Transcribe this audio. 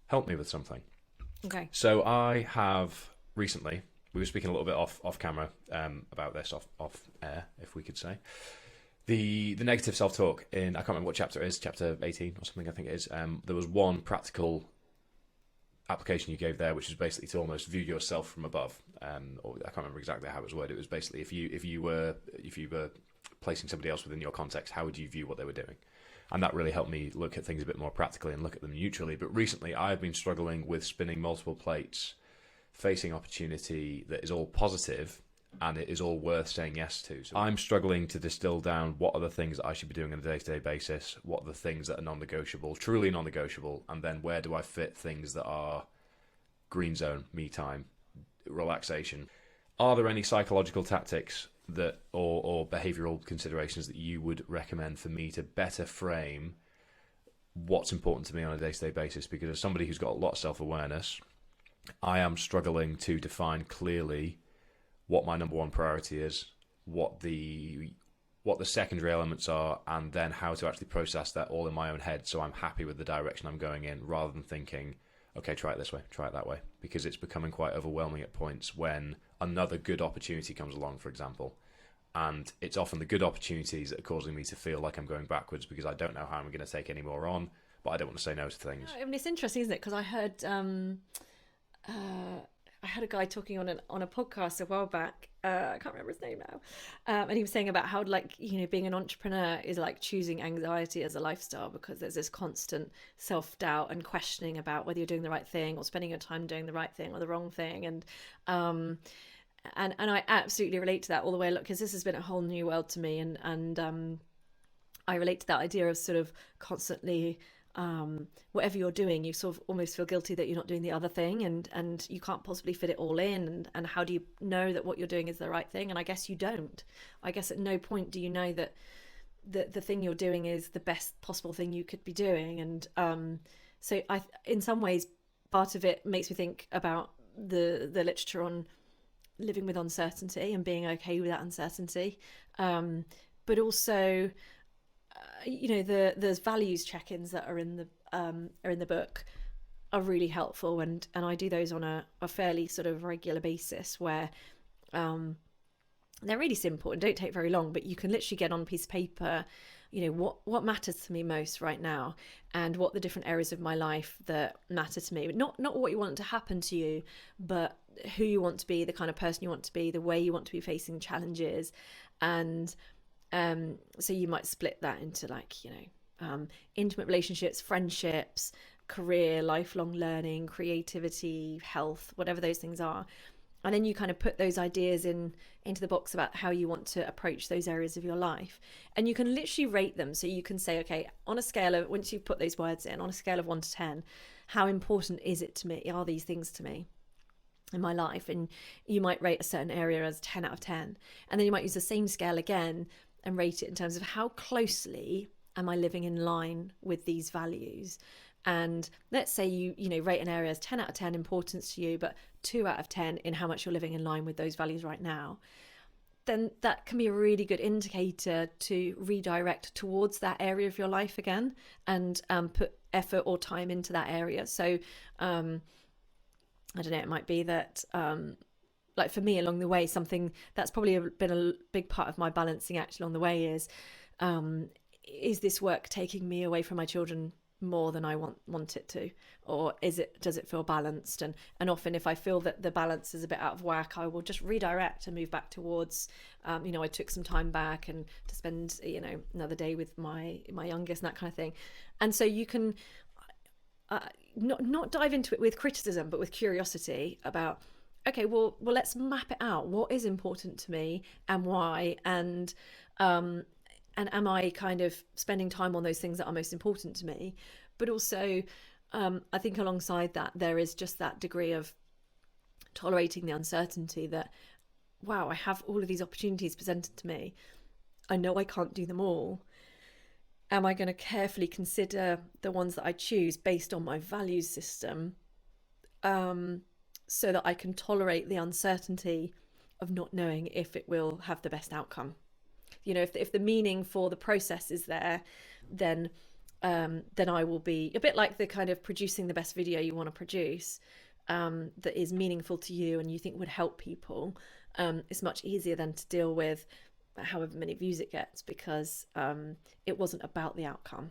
help me with something. Okay. So I have recently, we were speaking a little bit off camera about this, off air, if we could say. The negative self talk in, I can't remember what chapter it is, chapter 18 or something, I think it is. There was one practical application you gave there, which is basically to almost view yourself from above. Or I can't remember exactly how it was worded. It was basically if you were placing somebody else within your context, how would you view what they were doing? And that really helped me look at things a bit more practically and look at them neutrally. But recently, I've been struggling with spinning multiple plates, facing opportunity that is all positive and it is all worth saying yes to. So I'm struggling to distill down what are the things that I should be doing on a day-to-day basis, what are the things that are non-negotiable, truly non-negotiable, and then where do I fit things that are green zone, me time, relaxation. Are there any psychological tactics that or behavioral considerations that you would recommend for me to better frame what's important to me on a day-to-day basis? Because as somebody who's got a lot of self-awareness, I am struggling to define clearly what my number one priority is, what the secondary elements are, and then how to actually process that all in my own head so I'm happy with the direction I'm going in, rather than thinking, okay, try it this way, try it that way, because it's becoming quite overwhelming at points when another good opportunity comes along, for example, and it's often the good opportunities that are causing me to feel like I'm going backwards because I don't know how I'm going to take any more on, but I don't want to say no to things. I mean, it's interesting, isn't it? Because I had a guy talking on a podcast a while back. I can't remember his name now, and he was saying about how, like, being an entrepreneur is like choosing anxiety as a lifestyle, because there's this constant self-doubt and questioning about whether you're doing the right thing or spending your time doing the right thing or the wrong thing, and I absolutely relate to that all the way. Look, because this has been a whole new world to me, and I relate to that idea of sort of constantly, whatever you're doing, you sort of almost feel guilty that you're not doing the other thing, and you can't possibly fit it all in, and how do you know that what you're doing is the right thing? And I guess you don't. I guess at no point do you know that the thing you're doing is the best possible thing you could be doing. And so in some ways, part of it makes me think about the literature on living with uncertainty and being okay with that uncertainty, but also there's values check-ins that are in the book are really helpful, and I do those on a fairly sort of regular basis, where they're really simple and don't take very long, but you can literally get on a piece of paper what matters to me most right now, and what the different areas of my life that matter to me, but not what you want to happen to you, but who you want to be, the kind of person you want to be, the way you want to be facing challenges. And so you might split that into, like, intimate relationships, friendships, career, lifelong learning, creativity, health, whatever those things are. And then you kind of put those ideas into the box about how you want to approach those areas of your life. And you can literally rate them. So you can say, okay, on a scale of, once you've put those words in, on a scale of 1 to 10, how important is it to me? Are these things to me in my life? And you might rate a certain area as 10 out of 10. And then you might use the same scale again and rate it in terms of how closely am I living in line with these values. And let's say you rate an area as 10 out of 10 importance to you, but 2 out of 10 in how much you're living in line with those values right now. Then that can be a really good indicator to redirect towards that area of your life again, and put effort or time into that area. So I don't know, it might be that like for me along the way, something that's probably been a big part of my balancing act along the way is this work taking me away from my children more than I want it to, or does it feel balanced? And often if I feel that the balance is a bit out of whack, I will just redirect and move back towards I took some time back and to spend another day with my youngest and that kind of thing. And so you can not dive into it with criticism, but with curiosity about, okay, well let's map it out. What is important to me and why? And am I kind of spending time on those things that are most important to me? But also, I think alongside that, there is just that degree of tolerating the uncertainty that, wow, I have all of these opportunities presented to me. I know I can't do them all. Am I going to carefully consider the ones that I choose based on my values system, so that I can tolerate the uncertainty of not knowing if it will have the best outcome? If the meaning for the process is there, then then I will be a bit like the kind of producing the best video you want to produce, that is meaningful to you and you think would help people. It's much easier than to deal with however many views it gets, because it wasn't about the outcome.